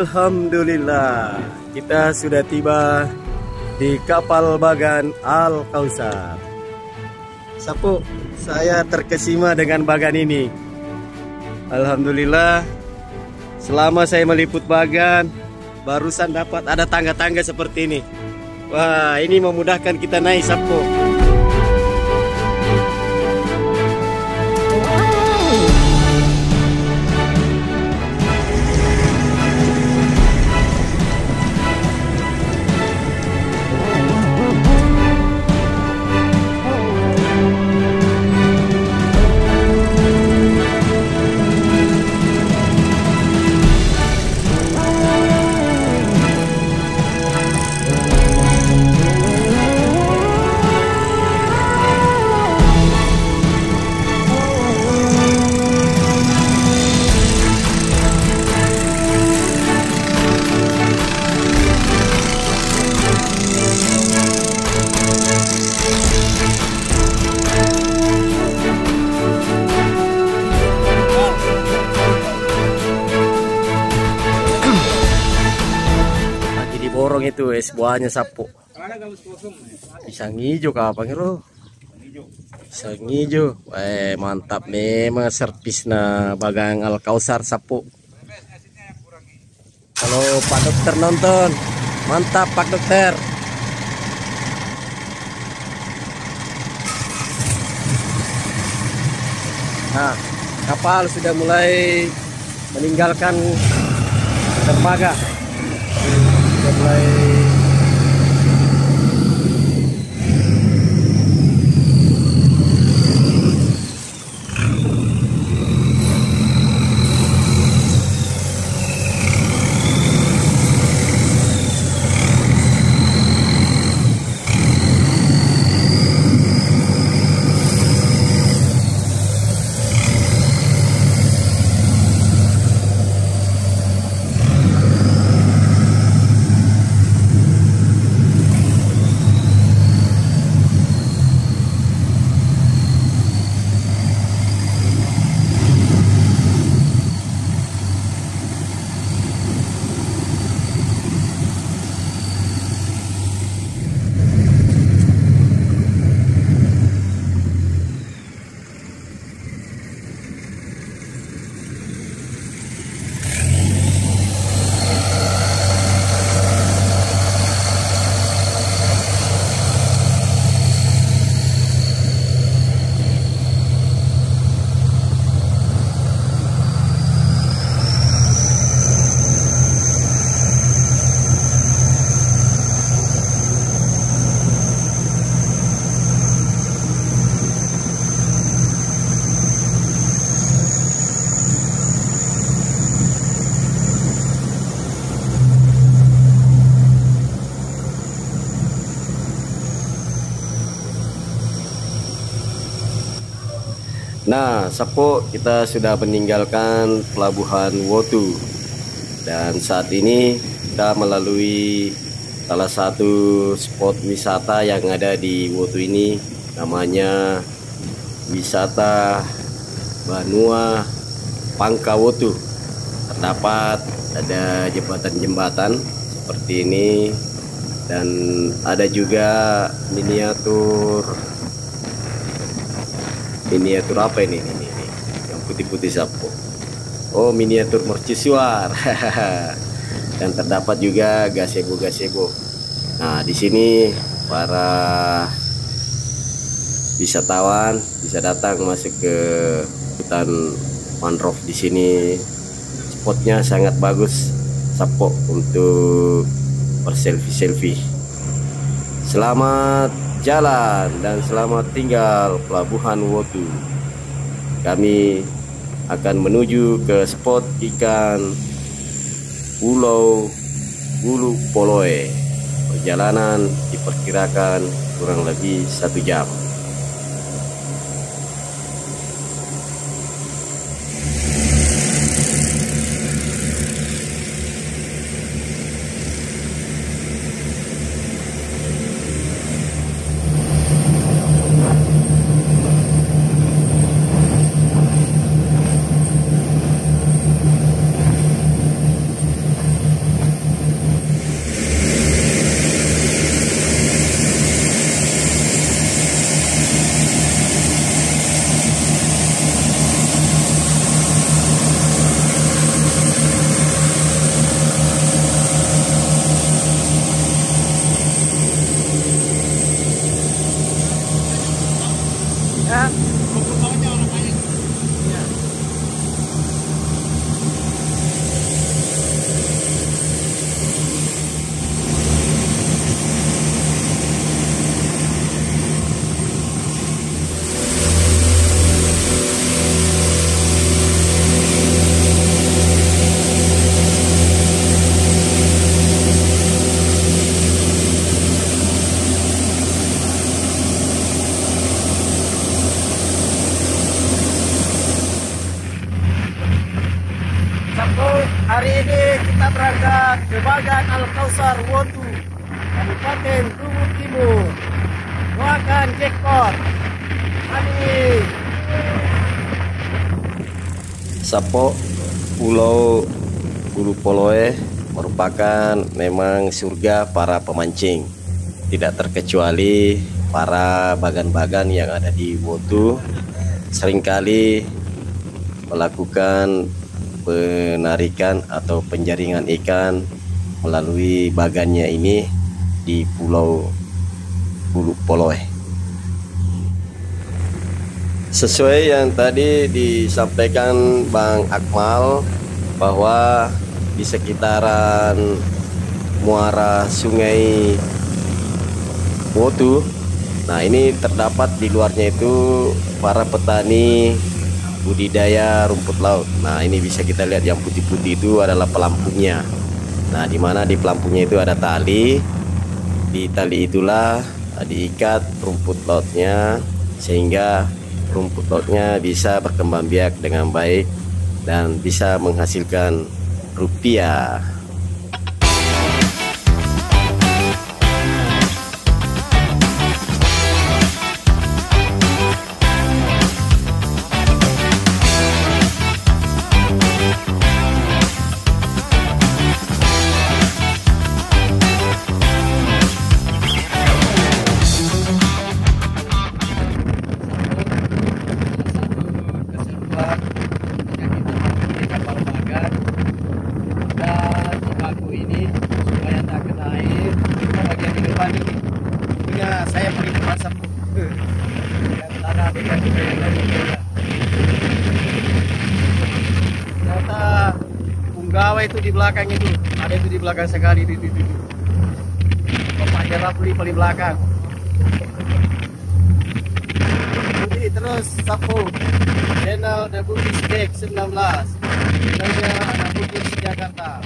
Alhamdulillah, kita sudah tiba di kapal Bagan Al Kausar. Sapu, saya terkesima dengan Bagan ini. Alhamdulillah, selama saya meliput Bagan, barusan dapat ada tangga-tangga seperti ini. Wah, ini memudahkan kita naik, Sapu. Borong itu es buahnya, Sapu. Pisang hijau kapan lo? Pisang hijau. Mantap memang servisnya Bagan Al Kausar, Sapu. Kalau Pak Dokter nonton, mantap Pak Dokter. Nah, kapal sudah mulai meninggalkan dermaga. Mulai Nah, Sapu, kita sudah meninggalkan pelabuhan Wotu dan saat ini kita melalui salah satu spot wisata yang ada di Wotu ini, namanya wisata Banua Pangka Wotu. Terdapat ada jembatan-jembatan seperti ini dan ada juga miniatur apa ini yang putih-putih, Sapu. Oh, miniatur mercusuar. Dan terdapat juga gazebo. Nah, di sini para wisatawan bisa datang masuk ke hutan mangrove di sini. Spotnya sangat bagus, Sapu, untuk berselfie. Selamat jalan dan selamat tinggal Pelabuhan Wotu. Kami akan menuju ke spot ikan Pulau Bulu Poloe. Perjalanan diperkirakan kurang lebih 1 jam. warga Kebagan Al-Kausar Wotu, Kabupaten Luwu Timur. Doakan jackpot. Amin. Sapo Pulau Bulu Poloe merupakan memang surga para pemancing. Tidak terkecuali para bagan-bagan yang ada di Wotu seringkali melakukan penarikan atau penjaringan ikan melalui bagannya ini di Pulau Bulu Poloe. Sesuai yang tadi disampaikan Bang Akmal bahwa di sekitaran muara Sungai Wotu, nah ini terdapat di luarnya itu para petani budidaya rumput laut. Nah ini bisa kita lihat yang putih-putih itu adalah pelampungnya. Nah dimana di pelampungnya itu ada tali. Di tali itulah diikat rumput lautnya sehingga rumput lautnya bisa berkembang biak dengan baik dan bisa menghasilkan rupiah. Saya pergi ke pasar ternyata punggawa itu di belakang itu ada, itu di belakang sekali itu bapaknya Rapli paling belakang. Jadi terus Sapo channel The Bugis Jack 19 channelnya anak Bugis Jakarta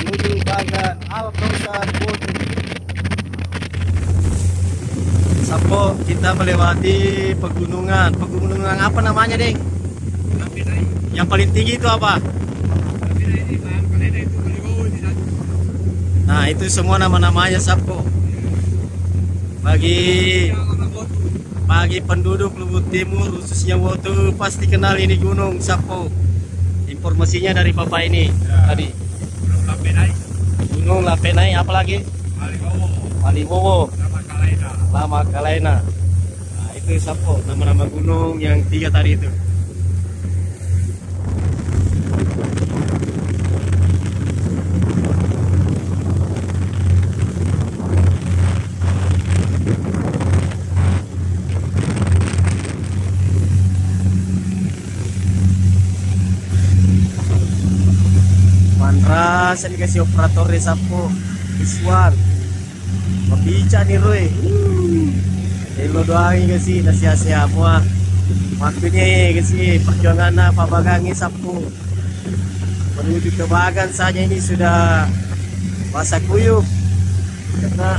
menuju Bagan Al-Kausar Wotu. Sapo kita melewati pegunungan apa namanya, Ding? Yang paling tinggi itu apa? Nah itu semua nama-namanya Sapo. Bagi penduduk Luwu Timur khususnya Wotu pasti kenal ini gunung Sapo. Informasinya dari Bapak ini tadi. Gunung Lapenai, apa lagi? Malimowo. Lama Kalaina. Nah, itu Sapo, nama-nama gunung yang 3 tadi itu. Mandra, saya dikasih operator di Sapo. Iswan. Membica nih Roy. Lo doain kasih nasihat semua. Waktunya kasih perjuangan Pak Bagangi Sapo menuju ke Bagan saja ini sudah basah kuyup karena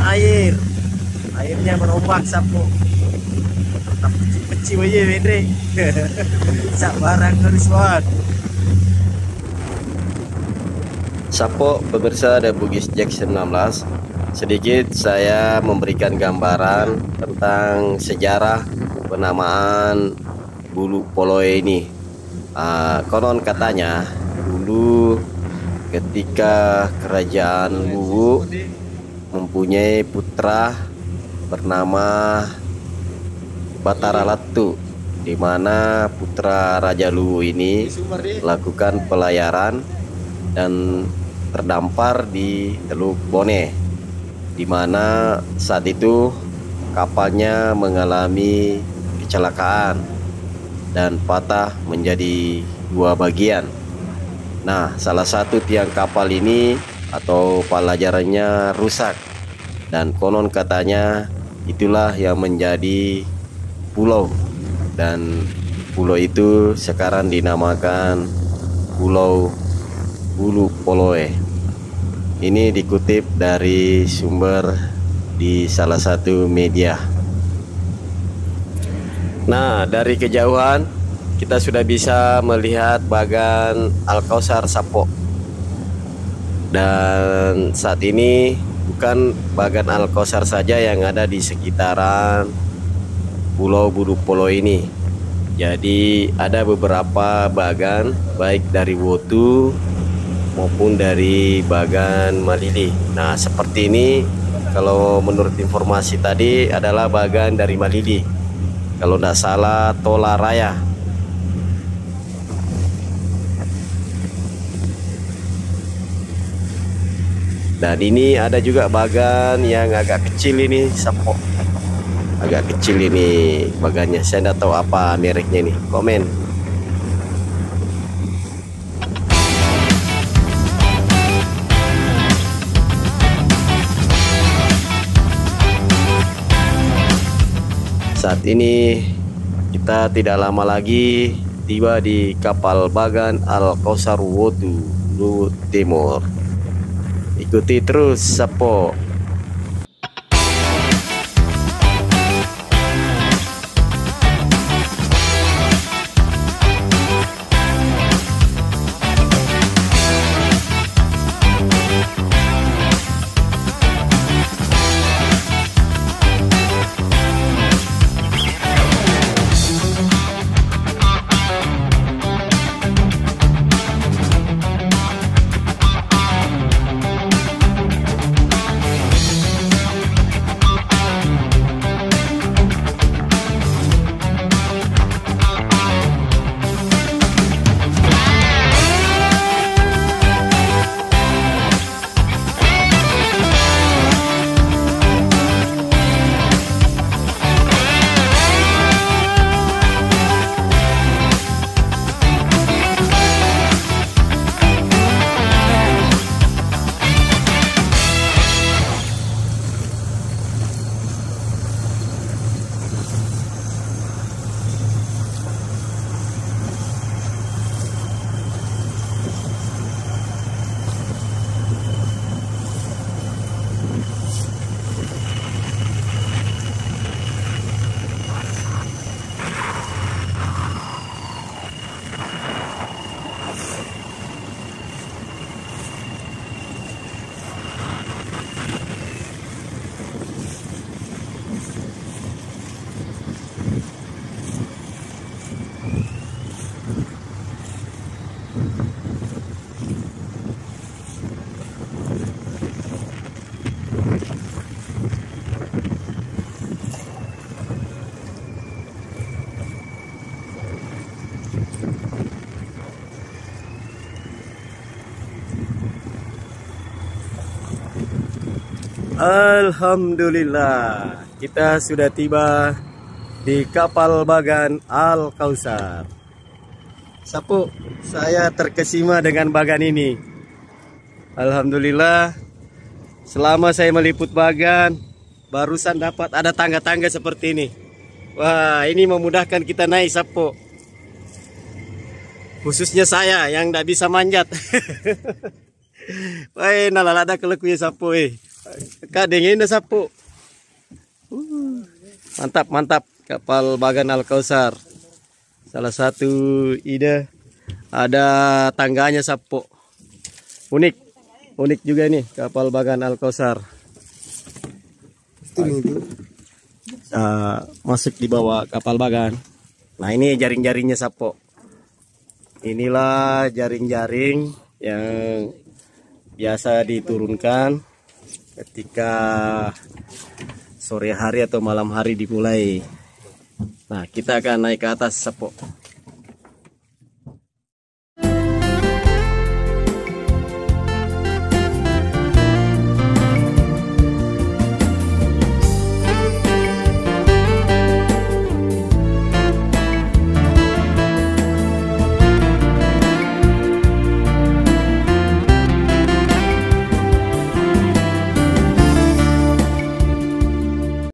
airnya merombak Sapo. Tak peci-peci aja Wendre. Sak barang harus buat. Sapo pemirsa The Bugis Jack 19. Sedikit saya memberikan gambaran tentang sejarah penamaan Bulu Poloe ini. Konon katanya dulu ketika kerajaan Luwu mempunyai putra bernama Batara Latu, di mana putra Raja Luwu ini melakukan pelayaran dan terdampar di Teluk Bone, di mana saat itu kapalnya mengalami kecelakaan dan patah menjadi 2 bagian. Nah, salah satu tiang kapal ini atau pelajarannya rusak dan konon katanya itulah yang menjadi pulau, dan pulau itu sekarang dinamakan Pulau Bulu Poloe. Ini dikutip dari sumber di salah satu media. Nah, dari kejauhan kita sudah bisa melihat Bagan Al-Kausar Sapo. Dan saat ini bukan bagan Alkausar saja yang ada di sekitaran Pulau Budupolo ini. Jadi ada beberapa bagan baik dari Wotu maupun dari bagan Malili. Nah, seperti ini kalau menurut informasi tadi adalah bagan dari Malili. Kalau tidak salah Tola Raya. Dan ini ada juga bagan yang agak kecil ini, Sapo. Agak kecil ini bagannya. Saya tidak tahu apa mereknya ini. Komen. Saat ini kita tidak lama lagi tiba di kapal bagan Alkausar Wotu, Luhut Timur. Ikuti terus, Sapo. Alhamdulillah, kita sudah tiba di kapal bagan Alkausar. Sapu, saya terkesima dengan bagan ini. Alhamdulillah, selama saya meliput bagan, barusan dapat ada tangga-tangga seperti ini. Wah, ini memudahkan kita naik, Sapu. Khususnya saya yang tidak bisa manjat. Wah, nalalada kelekunya, Sapu. Kadengin dah, Sapu. Mantap, mantap. Kapal bagan Alkausar. Salah satu ide. Ada tangganya, Sapu. Unik. Unik juga nih kapal bagan Alkausar. Masuk di bawah kapal bagan. Nah, ini jaring-jaringnya, Sapu. Inilah jaring-jaring yang biasa diturunkan ketika sore hari atau malam hari dimulai. Nah, kita akan naik ke atas, Sapo.